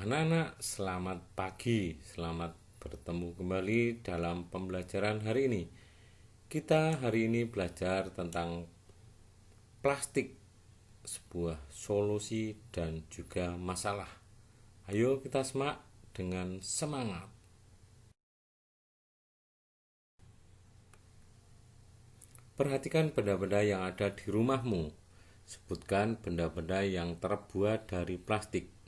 Anak-anak, selamat pagi. Selamat bertemu kembali dalam pembelajaran hari ini. Kita hari ini belajar tentang plastik, sebuah solusi dan juga masalah. Ayo kita simak dengan semangat. Perhatikan benda-benda yang ada di rumahmu. Sebutkan benda-benda yang terbuat dari plastik.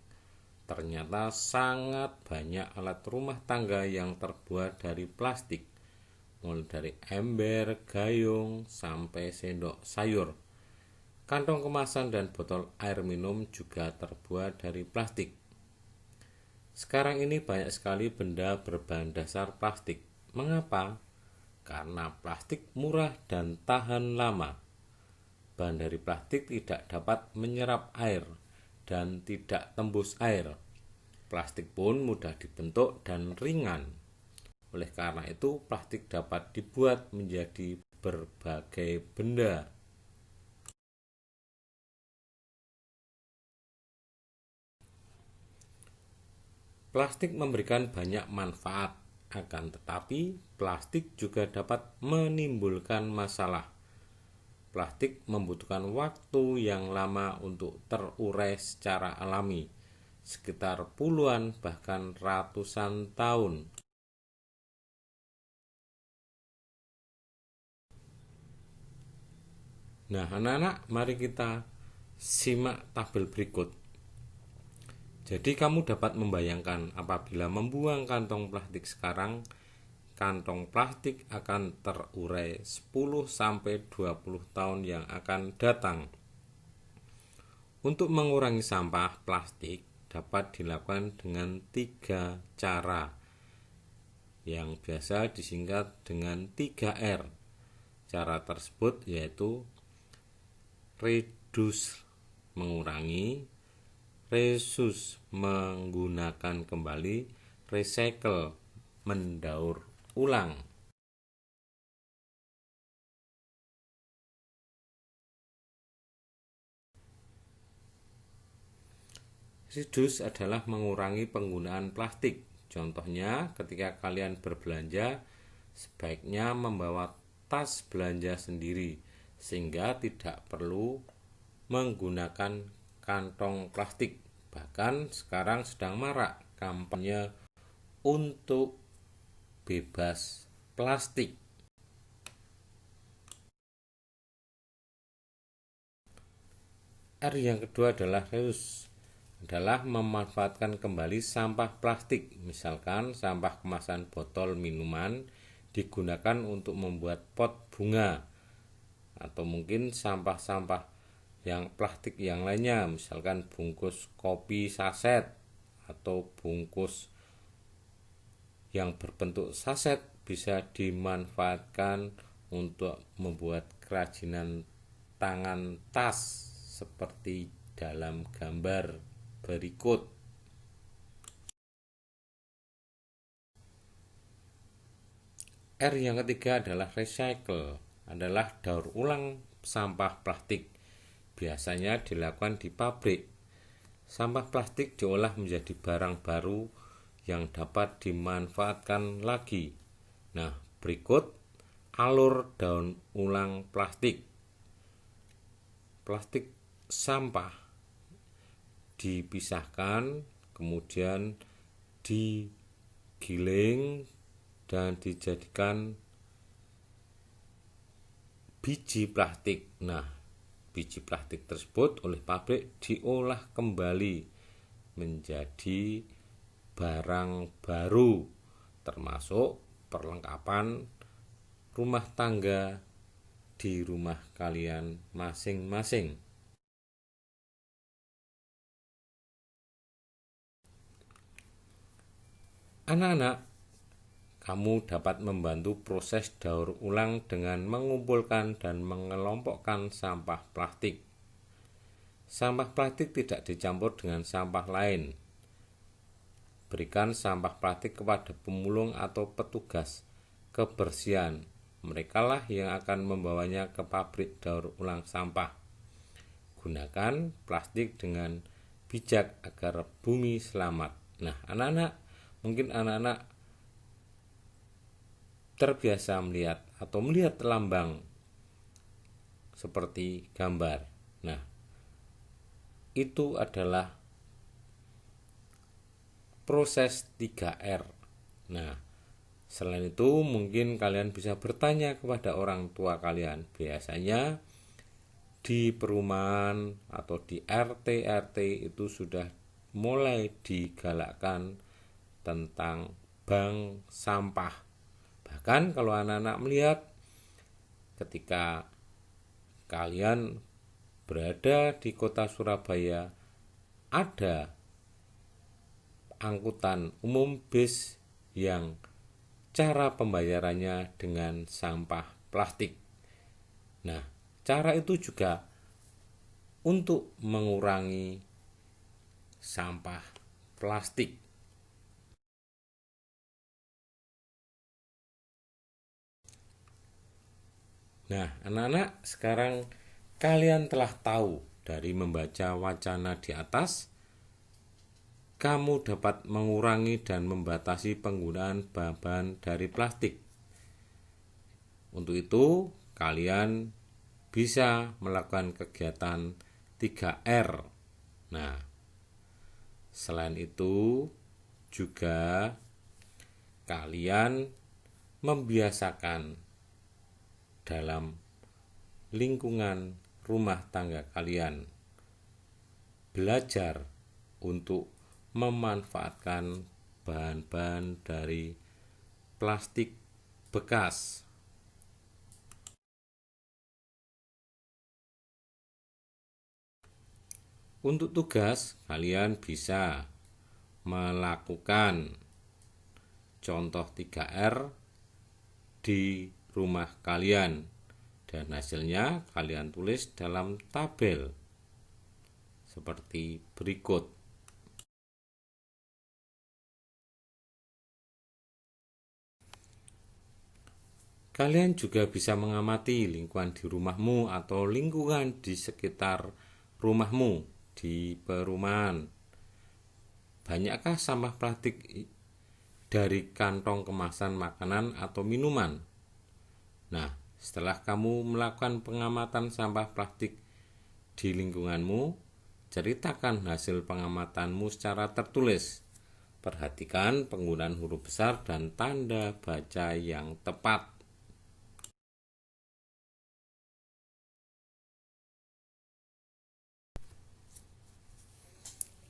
Ternyata sangat banyak alat rumah tangga yang terbuat dari plastik, mulai dari ember, gayung, sampai sendok sayur. Kantong kemasan dan botol air minum juga terbuat dari plastik. Sekarang ini banyak sekali benda berbahan dasar plastik. Mengapa? Karena plastik murah dan tahan lama. Bahan dari plastik tidak dapat menyerap air dan tidak tembus air. Plastik pun mudah dibentuk dan ringan. Oleh karena itu, plastik dapat dibuat menjadi berbagai benda. Plastik memberikan banyak manfaat, akan tetapi plastik juga dapat menimbulkan masalah. Plastik membutuhkan waktu yang lama untuk terurai secara alami, sekitar puluhan bahkan ratusan tahun. Nah, anak-anak, mari kita simak tabel berikut. Jadi kamu dapat membayangkan apabila membuang kantong plastik sekarang, kantong plastik akan terurai 10-20 tahun yang akan datang. Untuk mengurangi sampah plastik dapat dilakukan dengan 3 cara yang biasa disingkat dengan 3R. Cara tersebut yaitu reduce mengurangi, reuse menggunakan kembali, recycle mendaur ulang. Reduce adalah mengurangi penggunaan plastik. Contohnya, ketika kalian berbelanja, sebaiknya membawa tas belanja sendiri, sehingga tidak perlu menggunakan kantong plastik. Bahkan sekarang sedang marak kampanye untuk bebas plastik. R yang kedua adalah reuse, adalah memanfaatkan kembali sampah plastik. Misalkan sampah kemasan botol minuman digunakan untuk membuat pot bunga, atau mungkin sampah-sampah yang plastik yang lainnya, misalkan bungkus kopi saset atau bungkus yang berbentuk saset bisa dimanfaatkan untuk membuat kerajinan tangan tas seperti dalam gambar berikut. R yang ketiga adalah recycle, adalah daur ulang sampah plastik. Biasanya dilakukan di pabrik. Sampah plastik diolah menjadi barang baru yang dapat dimanfaatkan lagi. Nah, berikut alur daur ulang plastik. Plastik sampah dipisahkan, kemudian digiling dan dijadikan biji plastik. Nah, biji plastik tersebut oleh pabrik diolah kembali menjadi barang baru, termasuk perlengkapan rumah tangga di rumah kalian masing-masing. Anak-anak, kamu dapat membantu proses daur ulang dengan mengumpulkan dan mengelompokkan sampah plastik. Sampah plastik tidak dicampur dengan sampah lain. Berikan sampah plastik kepada pemulung atau petugas kebersihan. Merekalah yang akan membawanya ke pabrik daur ulang sampah. Gunakan plastik dengan bijak agar bumi selamat. Nah, mungkin anak-anak terbiasa melihat atau melihat lambang seperti gambar. Nah, itu adalah proses 3R. Nah, selain itu mungkin kalian bisa bertanya kepada orang tua kalian. Biasanya di perumahan atau di RT itu sudah mulai digalakkan tentang bank sampah. Bahkan kalau anak-anak melihat ketika kalian berada di kota Surabaya, ada angkutan umum bis yang cara pembayarannya dengan sampah plastik. Nah, cara itu juga untuk mengurangi sampah plastik. Nah, anak-anak, sekarang kalian telah tahu dari membaca wacana di atas, kamu dapat mengurangi dan membatasi penggunaan bahan dari plastik. Untuk itu, kalian bisa melakukan kegiatan 3R. Nah, selain itu juga kalian membiasakan dalam lingkungan rumah tangga kalian belajar untuk memanfaatkan bahan-bahan dari plastik bekas. Untuk tugas, kalian bisa melakukan contoh 3R di rumah kalian dan hasilnya kalian tulis dalam tabel seperti berikut. Kalian juga bisa mengamati lingkungan di rumahmu atau lingkungan di sekitar rumahmu di perumahan. Banyakkah sampah plastik dari kantong kemasan makanan atau minuman? Nah, setelah kamu melakukan pengamatan sampah plastik di lingkunganmu, ceritakan hasil pengamatanmu secara tertulis. Perhatikan penggunaan huruf besar dan tanda baca yang tepat.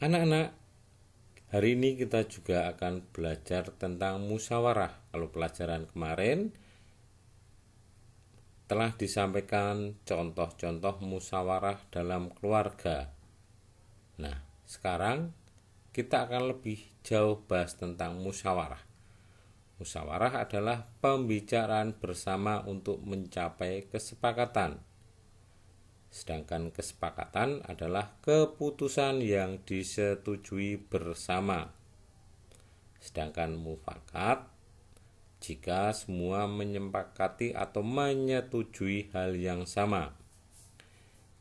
Anak-anak, hari ini kita juga akan belajar tentang musyawarah. Kalau pelajaran kemarin telah disampaikan contoh-contoh musyawarah dalam keluarga. Nah, sekarang kita akan lebih jauh bahas tentang musyawarah. Musyawarah adalah pembicaraan bersama untuk mencapai kesepakatan. Sedangkan kesepakatan adalah keputusan yang disetujui bersama. Sedangkan mufakat jika semua menyepakati atau menyetujui hal yang sama.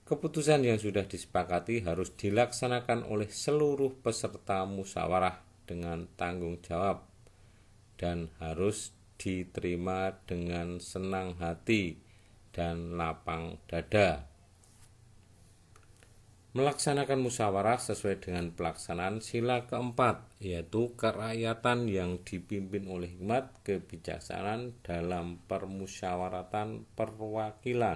Keputusan yang sudah disepakati harus dilaksanakan oleh seluruh peserta musyawarah dengan tanggung jawab dan harus diterima dengan senang hati dan lapang dada. Melaksanakan musyawarah sesuai dengan pelaksanaan sila keempat, yaitu kerakyatan yang dipimpin oleh hikmat kebijaksanaan dalam permusyawaratan perwakilan.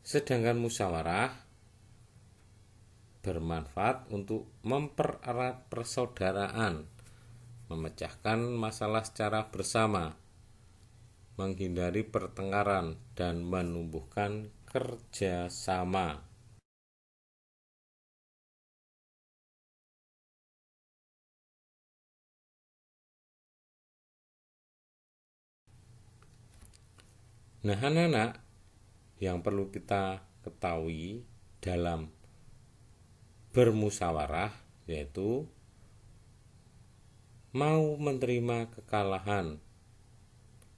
Sedangkan musyawarah bermanfaat untuk mempererat persaudaraan, memecahkan masalah secara bersama, menghindari pertengkaran, dan menumbuhkan kerjasama. Nah, anak-anak, yang perlu kita ketahui dalam bermusyawarah yaitu mau menerima kekalahan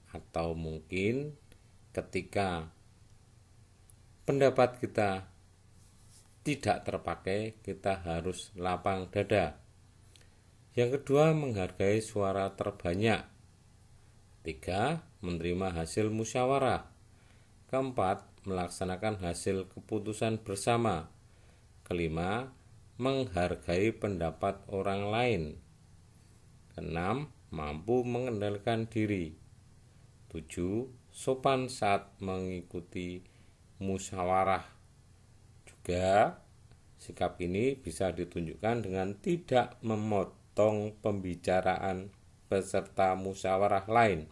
atau mungkin ketika pendapat kita tidak terpakai, kita harus lapang dada. Yang kedua, menghargai suara terbanyak. Tiga, menerima hasil musyawarah. Keempat, melaksanakan hasil keputusan bersama. Kelima, menghargai pendapat orang lain. Keenam, mampu mengendalikan diri. Tujuh, sopan saat mengikuti musyawarah. Juga, sikap ini bisa ditunjukkan dengan tidak memotong pembicaraan peserta musyawarah lain.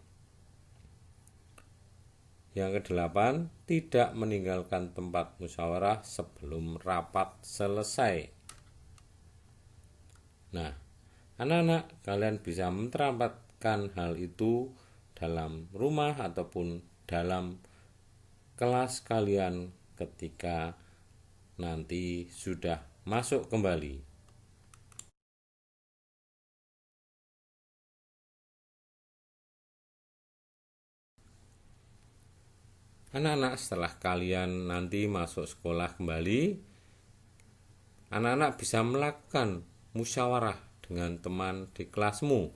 Yang kedelapan, tidak meninggalkan tempat musyawarah sebelum rapat selesai. Nah, anak-anak, kalian bisa menerapkan hal itu dalam rumah ataupun dalam kelas kalian ketika nanti sudah masuk kembali. Anak-anak, setelah kalian nanti masuk sekolah kembali, anak-anak bisa melakukan musyawarah dengan teman di kelasmu.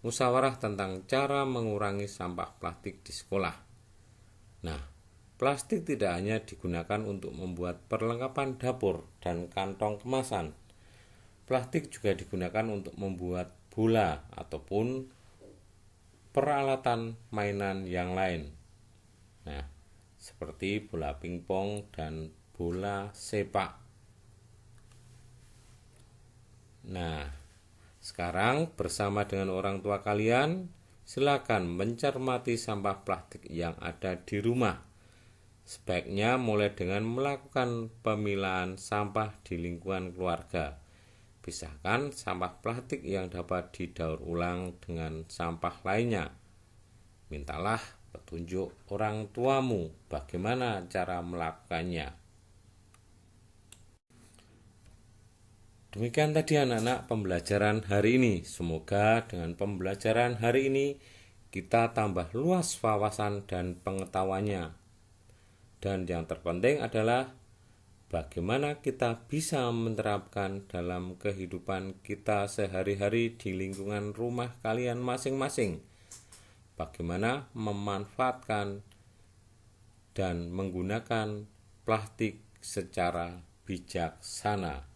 Musyawarah tentang cara mengurangi sampah plastik di sekolah. Nah, plastik tidak hanya digunakan untuk membuat perlengkapan dapur dan kantong kemasan. Plastik juga digunakan untuk membuat bola ataupun peralatan mainan yang lain. Nah, seperti bola pingpong dan bola sepak. Nah, sekarang bersama dengan orang tua kalian, silakan mencermati sampah plastik yang ada di rumah. Sebaiknya mulai dengan melakukan pemilahan sampah di lingkungan keluarga. Pisahkan sampah plastik yang dapat didaur ulang dengan sampah lainnya. Mintalah petunjuk orang tuamu bagaimana cara melakukannya. Demikian tadi anak-anak pembelajaran hari ini. Semoga dengan pembelajaran hari ini kita tambah luas wawasan dan pengetahuannya. Dan yang terpenting adalah bagaimana kita bisa menerapkan dalam kehidupan kita sehari-hari di lingkungan rumah kalian masing-masing. Bagaimana memanfaatkan dan menggunakan plastik secara bijaksana.